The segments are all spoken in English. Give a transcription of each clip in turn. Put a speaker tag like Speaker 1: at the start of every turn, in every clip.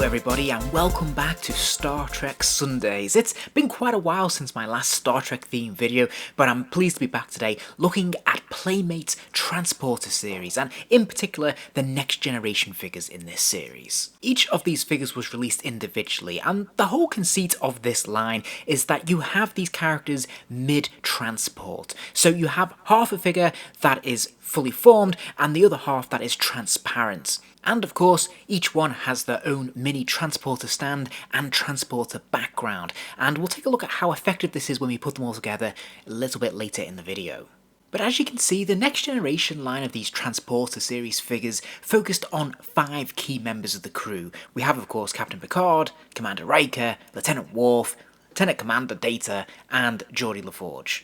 Speaker 1: Hello everybody and welcome back to Star Trek Sundays. It's been quite a while since my last Star Trek themed video, but I'm pleased to be back today looking at Playmates Transporter series, and in particular the next generation figures in this series. Each of these figures was released individually, and the whole conceit of this line is that you have these characters mid-transport. So you have half a figure that is fully formed and the other half that is transparent. And of course, each one has their own mini transporter stand and transporter background, and we'll take a look at how effective this is when we put them all together a little bit later in the video. But as you can see, the next generation line of these Transporter series figures focused on 5 key members of the crew. We have of course Captain Picard, Commander Riker, Lieutenant Worf, Lieutenant Commander Data, and Geordi LaForge.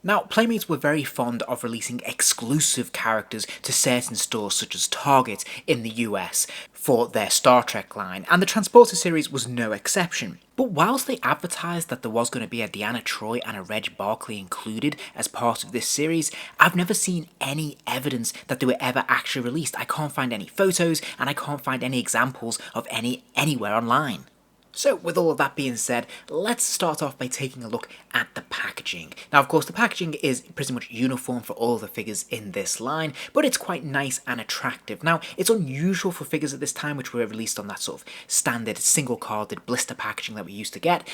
Speaker 1: Now, Playmates were very fond of releasing exclusive characters to certain stores such as Target in the US for their Star Trek line, and the Transporter series was no exception. But whilst they advertised that there was going to be a Deanna Troi and a Reg Barclay included as part of this series, I've never seen any evidence that they were ever actually released. I can't find any photos, and I can't find any examples of any anywhere online. So with all of that being said, let's start off by taking a look at the packaging. Now of course the packaging is pretty much uniform for all of the figures in this line, but it's quite nice and attractive. Now it's unusual for figures at this time which were released on that sort of standard single carded blister packaging that we used to get.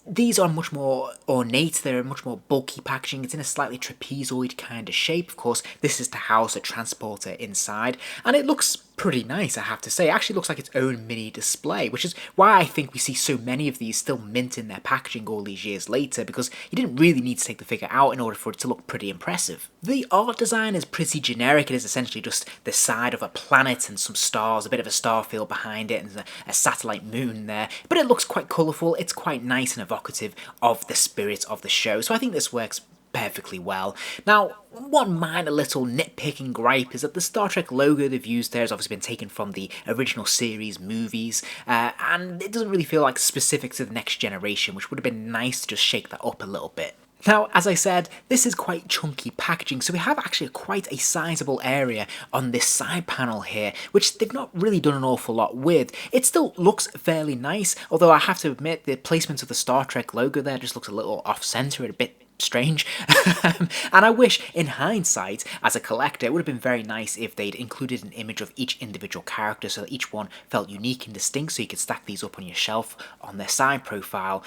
Speaker 1: These are much more ornate, they're much more bulky packaging, it's in a slightly trapezoid kind of shape. Of course, this is to house a transporter inside, and it looks pretty nice, I have to say. It actually looks like its own mini display, which is why I think we see so many of these still mint in their packaging all these years later, because you didn't really need to take the figure out in order for it to look pretty impressive. The art design is pretty generic. It is essentially just the side of a planet and some stars, a bit of a star field behind it, and a satellite moon there, but it looks quite colourful, it's quite nice and evocative of the spirit of the show, so I think this works perfectly well. Now, one minor little nitpicking gripe is that the Star Trek logo they've used there has obviously been taken from the original series movies, and it doesn't really feel like specific to the next generation, which would have been nice to just shake that up a little bit. Now, as I said, this is quite chunky packaging, so we have actually quite a sizable area on this side panel here, which they've not really done an awful lot with. It still looks fairly nice, although I have to admit the placement of the Star Trek logo there just looks a little off-center, a bit strange. And I wish, in hindsight, as a collector, it would have been very nice if they'd included an image of each individual character so that each one felt unique and distinct, so you could stack these up on your shelf on their side profile.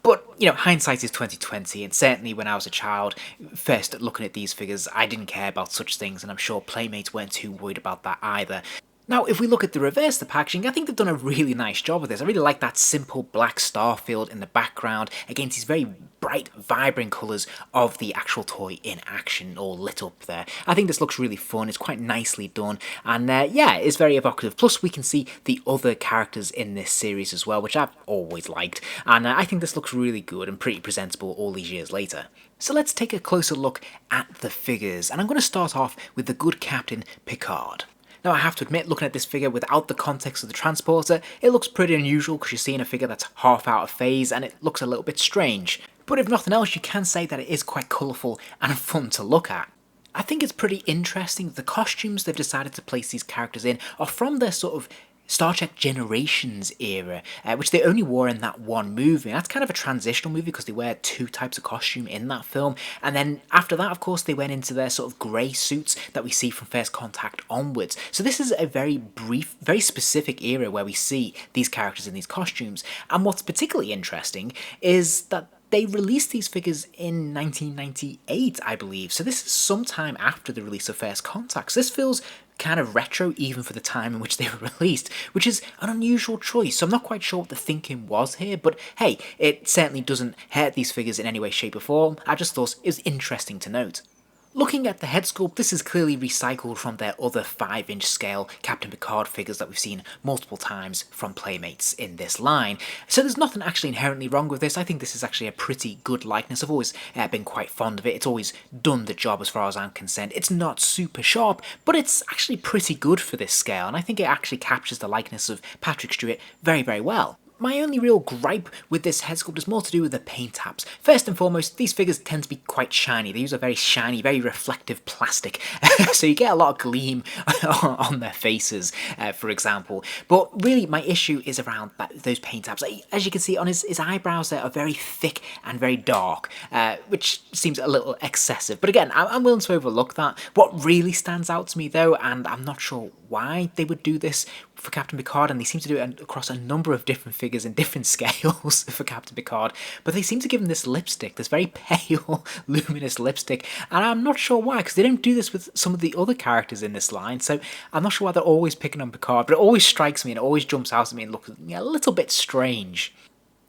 Speaker 1: But, you know, hindsight is 2020, and certainly when I was a child, first looking at these figures, I didn't care about such things, and I'm sure Playmates weren't too worried about that either. Now, if we look at the reverse of the packaging, I think they've done a really nice job with this. I really like that simple black star field in the background against these very bright, vibrant colours of the actual toy in action, all lit up there. I think this looks really fun, it's quite nicely done, and yeah, it's very evocative. Plus, we can see the other characters in this series as well, which I've always liked, and I think this looks really good and pretty presentable all these years later. So let's take a closer look at the figures, and I'm going to start off with the good Captain Picard. Now I have to admit, looking at this figure without the context of the transporter, it looks pretty unusual because you're seeing a figure that's half out of phase and it looks a little bit strange. But if nothing else, you can say that it is quite colourful and fun to look at. I think it's pretty interesting the costumes they've decided to place these characters in are from their sort of Star Trek Generations era, which they only wore in that one movie. And that's kind of a transitional movie because they wear 2 types of costume in that film, and then after that of course they went into their sort of grey suits that we see from First Contact onwards. So this is a very brief, very specific era where we see these characters in these costumes, and what's particularly interesting is that they released these figures in 1998, I believe, so this is sometime after the release of First Contact. So this feels kind of retro even for the time in which they were released, which is an unusual choice. So I'm not quite sure what the thinking was here, but hey, it certainly doesn't hurt these figures in any way, shape or form. I just thought it was interesting to note. Looking at the head sculpt, this is clearly recycled from their other 5-inch scale Captain Picard figures that we've seen multiple times from Playmates in this line. So there's nothing actually inherently wrong with this. I think this is actually a pretty good likeness. I've always been quite fond of it. It's always done the job as far as I'm concerned. It's not super sharp, but it's actually pretty good for this scale, and I think it actually captures the likeness of Patrick Stewart very, very well. My only real gripe with this head sculpt is more to do with the paint taps. First and foremost, these figures tend to be quite shiny. They use a very shiny, very reflective plastic, so you get a lot of gleam on their faces, for example. But really, my issue is around those paint taps. As you can see on his eyebrows, they are very thick and very dark, which seems a little excessive. But again, I'm willing to overlook that. What really stands out to me though, and I'm not sure why they would do this for Captain Picard, and they seem to do it across a number of different figures in different scales for Captain Picard, but they seem to give him this lipstick, this very pale, luminous lipstick, and I'm not sure why, because they don't do this with some of the other characters in this line, so I'm not sure why they're always picking on Picard, but it always strikes me and it always jumps out at me and looks a little bit strange.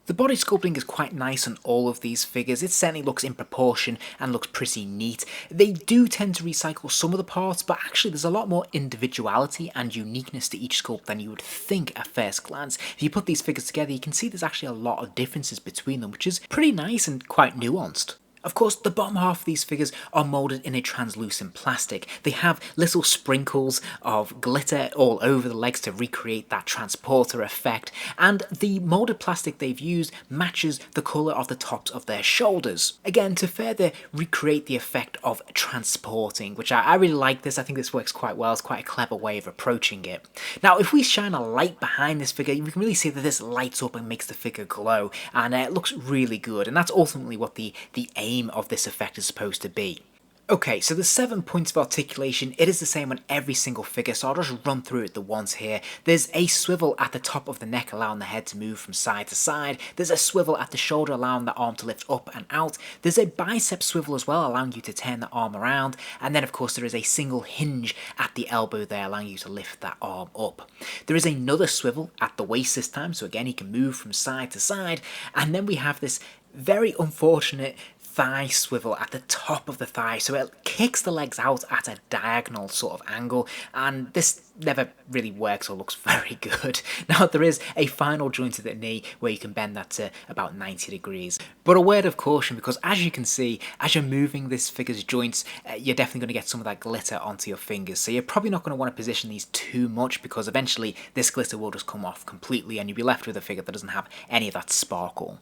Speaker 1: The body sculpting is quite nice on all of these figures. It certainly looks in proportion and looks pretty neat. They do tend to recycle some of the parts, but actually there's a lot more individuality and uniqueness to each sculpt than you would think at first glance. If you put these figures together, you can see there's actually a lot of differences between them, which is pretty nice and quite nuanced. Of course, the bottom half of these figures are moulded in a translucent plastic. They have little sprinkles of glitter all over the legs to recreate that transporter effect, and the moulded plastic they've used matches the colour of the tops of their shoulders. Again, to further recreate the effect of transporting, which I really like this. I think this works quite well. It's quite a clever way of approaching it. Now, if we shine a light behind this figure, we can really see that this lights up and makes the figure glow, and it looks really good, and that's ultimately what the aim of this effect is supposed to be. Okay, so the 7 points of articulation, it is the same on every single figure, so I'll just run through it the ones here. There's a swivel at the top of the neck, allowing the head to move from side to side. There's a swivel at the shoulder, allowing the arm to lift up and out. There's a bicep swivel as well, allowing you to turn the arm around. And then, of course, there is a single hinge at the elbow there, allowing you to lift that arm up. There is another swivel at the waist this time, so again, you can move from side to side. And then we have this very unfortunate thigh swivel at the top of the thigh, so it kicks the legs out at a diagonal sort of angle, and this never really works or looks very good. Now, there is a final joint at the knee where you can bend that to about 90 degrees. But a word of caution, because as you can see, as you're moving this figure's joints, you're definitely going to get some of that glitter onto your fingers, so you're probably not going to want to position these too much, because eventually this glitter will just come off completely and you'll be left with a figure that doesn't have any of that sparkle.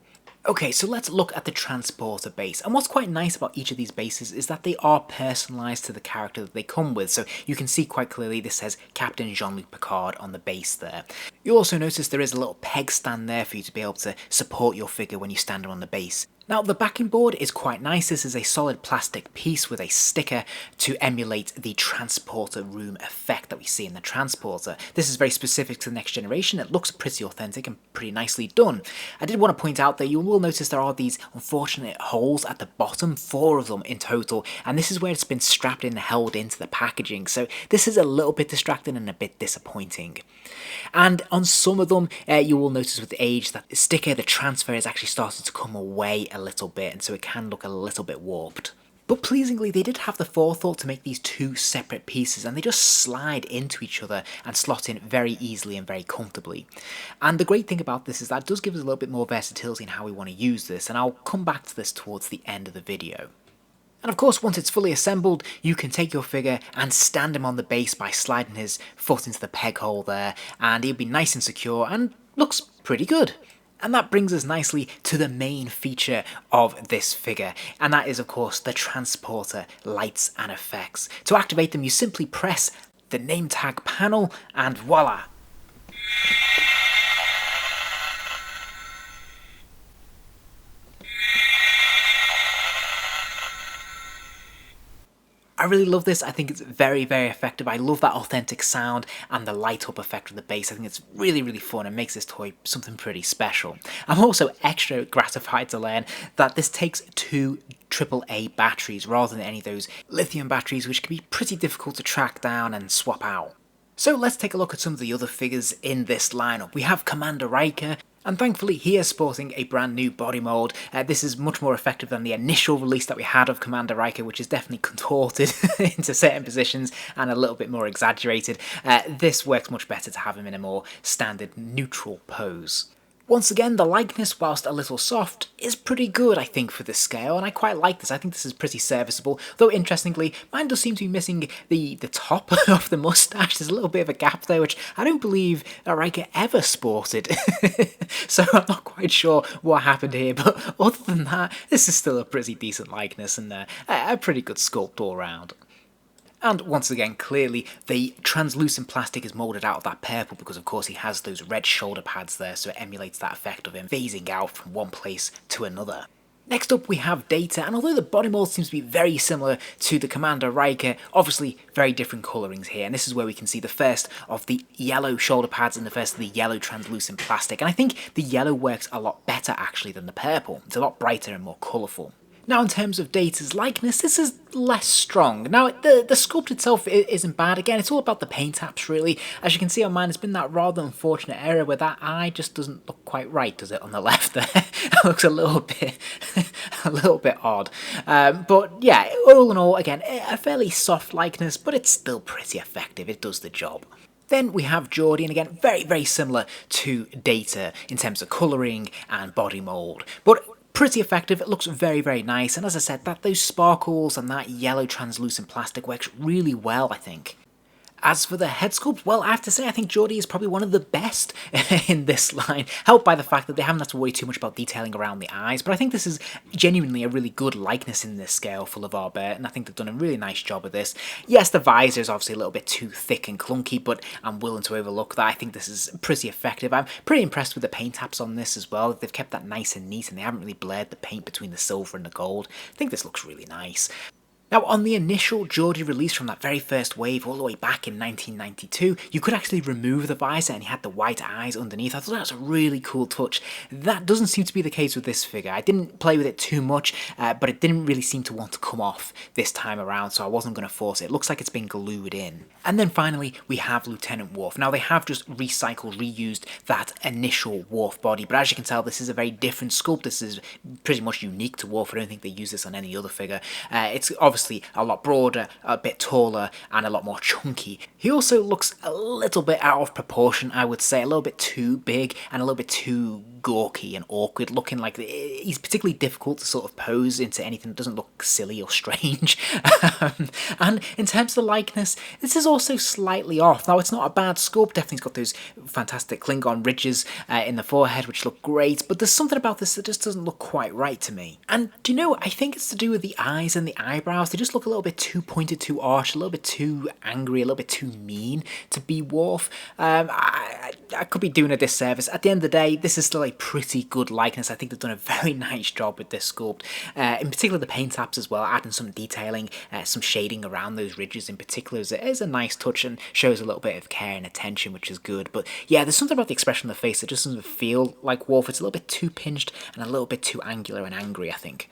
Speaker 1: Okay, so let's look at the transporter base, and what's quite nice about each of these bases is that they are personalised to the character that they come with, so you can see quite clearly this says Captain Jean-Luc Picard on the base there. You'll also notice there is a little peg stand there for you to be able to support your figure when you stand on the base. Now, the backing board is quite nice. This is a solid plastic piece with a sticker to emulate the transporter room effect that we see in the transporter. This is very specific to the next generation. It looks pretty authentic and pretty nicely done. I did want to point out that you will notice there are these unfortunate holes at the bottom, 4 of them in total, and this is where it's been strapped in and held into the packaging, so this is a little bit distracting and a bit disappointing. And on some of them, you will notice with age that the sticker, the transfer, is actually starting to come away a little bit, and so it can look a little bit warped. But pleasingly, they did have the forethought to make these 2 separate pieces, and they just slide into each other and slot in very easily and very comfortably. And the great thing about this is that it does give us a little bit more versatility in how we want to use this, and I'll come back to this towards the end of the video. And of course, once it's fully assembled, you can take your figure and stand him on the base by sliding his foot into the peg hole there, and he'll be nice and secure and looks pretty good. And that brings us nicely to the main feature of this figure, and that is of course the transporter lights and effects. To activate them, you simply press the name tag panel and voila! I really love this. I think it's very, very effective. I love that authentic sound and the light up effect of the bass. I think it's really, really fun and makes this toy something pretty special. I'm also extra gratified to learn that this takes 2 AAA batteries rather than any of those lithium batteries, which can be pretty difficult to track down and swap out. So let's take a look at some of the other figures in this lineup. We have Commander Riker, and thankfully he is sporting a brand new body mould. This is much more effective than the initial release that we had of Commander Riker, which is definitely contorted into certain positions and a little bit more exaggerated. This works much better to have him in a more standard neutral pose. Once again, the likeness, whilst a little soft, is pretty good, I think, for this scale, and I quite like this. I think this is pretty serviceable, though interestingly, mine does seem to be missing the top of the moustache. There's a little bit of a gap there, which I don't believe Riker ever sported. So I'm not quite sure what happened here, but other than that, this is still a pretty decent likeness and a pretty good sculpt all round. And once again, clearly, the translucent plastic is moulded out of that purple because, of course, he has those red shoulder pads there, so it emulates that effect of him phasing out from one place to another. Next up, we have Data, and although the body mould seems to be very similar to the Commander Riker, obviously very different colourings here, and this is where we can see the first of the yellow shoulder pads and the first of the yellow translucent plastic, and I think the yellow works a lot better, actually, than the purple. It's a lot brighter and more colourful. Now, in terms of Data's likeness, this is less strong. Now, the sculpt itself isn't bad. Again, it's all about the paint apps, really. As you can see on mine, it's been that rather unfortunate error where that eye just doesn't look quite right, does it, on the left there? It looks a little bit, odd. But yeah, all in all, again, a fairly soft likeness, but it's still pretty effective. It does the job. Then we have Geordi, and again, very, very similar to Data in terms of colouring and body mould. But pretty effective, it looks very, very nice, and as I said, those sparkles and that yellow translucent plastic works really well, I think. As for the head sculpt, well, I have to say I think Geordi is probably one of the best in this line, helped by the fact that they haven't had to worry too much about detailing around the eyes, but I think this is genuinely a really good likeness in this scale for LeVar Burton, and I think they've done a really nice job of this. Yes, the visor is obviously a little bit too thick and clunky, but I'm willing to overlook that. I think this is pretty effective. I'm pretty impressed with the paint apps on this as well. They've kept that nice and neat, and they haven't really blurred the paint between the silver and the gold. I think this looks really nice. Now, on the initial Geordi release from that very first wave all the way back in 1992, you could actually remove the visor and he had the white eyes underneath. I thought that was a really cool touch. That doesn't seem to be the case with this figure. I didn't play with it too much, but it didn't really seem to want to come off this time around, so I wasn't going to force it. It looks like it's been glued in. And then finally, we have Lieutenant Worf. Now, they have just reused that initial Worf body, but as you can tell, this is a very different sculpt. This is pretty much unique to Worf. I don't think they use this on any other figure. It's obviously a lot broader, a bit taller, and a lot more chunky. He also looks a little bit out of proportion, I would say, a little bit too big and a little bit too gawky and awkward looking. Like, he's particularly difficult to sort of pose into anything that doesn't look silly or strange. And in terms of the likeness, this is also slightly off. Now, it's not a bad sculpt. Definitely, it's got those fantastic Klingon ridges in the forehead, which look great, but there's something about this that just doesn't look quite right to me. And do you know, I think it's to do with the eyes and the eyebrows. They just look a little bit too pointed, too arched, a little bit too angry, a little bit too mean to be Worf. I could be doing a disservice. At the end of the day, this is still a pretty good likeness. I think they've done a very nice job with this sculpt. In particular, the paint apps as well, adding some detailing, some shading around those ridges in particular is a nice touch and shows a little bit of care and attention, which is good. But yeah, there's something about the expression on the face that just doesn't feel like Worf. It's a little bit too pinched and a little bit too angular and angry, I think.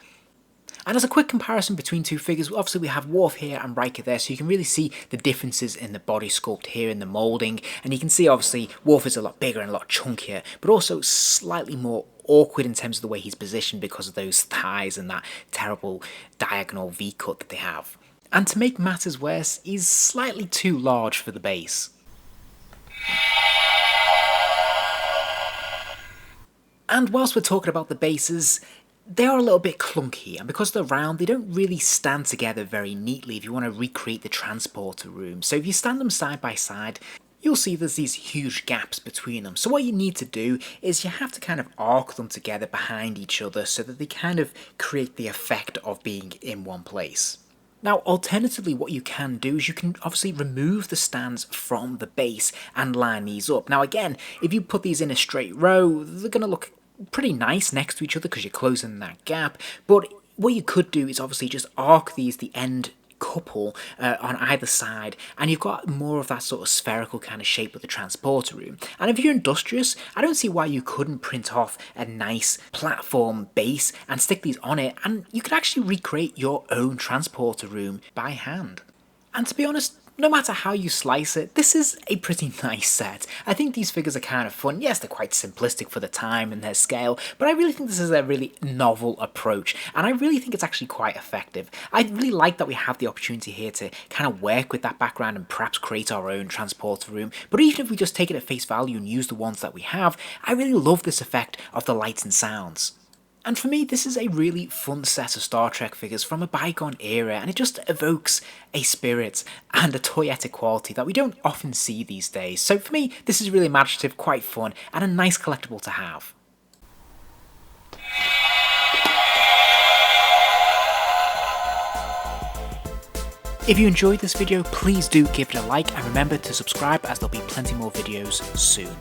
Speaker 1: And as a quick comparison between two figures, obviously we have Worf here and Riker there, so you can really see the differences in the body sculpt here in the moulding, and you can see obviously Worf is a lot bigger and a lot chunkier, but also slightly more awkward in terms of the way he's positioned because of those thighs and that terrible diagonal V-cut that they have. And to make matters worse, he's slightly too large for the base. And whilst we're talking about the bases, they are a little bit clunky, and because they're round, they don't really stand together very neatly if you want to recreate the transporter room. So if you stand them side by side, you'll see there's these huge gaps between them. So what you need to do is you have to kind of arc them together behind each other so that they kind of create the effect of being in one place. Now, alternatively, what you can do is you can obviously remove the stands from the base and line these up. Now, again, if you put these in a straight row, they're going to look pretty nice next to each other because you're closing that gap, but what you could do is obviously just arc these, the end couple on either side, and you've got more of that sort of spherical kind of shape with the transporter room. And if you're industrious, I don't see why you couldn't print off a nice platform base and stick these on it, and you could actually recreate your own transporter room by hand. And to be honest, no matter how you slice it, this is a pretty nice set. I think these figures are kind of fun. Yes, they're quite simplistic for the time and their scale, but I really think this is a really novel approach, and I really think it's actually quite effective. I really like that we have the opportunity here to kind of work with that background and perhaps create our own transporter room, but even if we just take it at face value and use the ones that we have, I really love this effect of the lights and sounds. And for me, this is a really fun set of Star Trek figures from a bygone era, and it just evokes a spirit and a toyetic quality that we don't often see these days. So for me, this is really imaginative, quite fun, and a nice collectible to have. If you enjoyed this video, please do give it a like, and remember to subscribe as there'll be plenty more videos soon.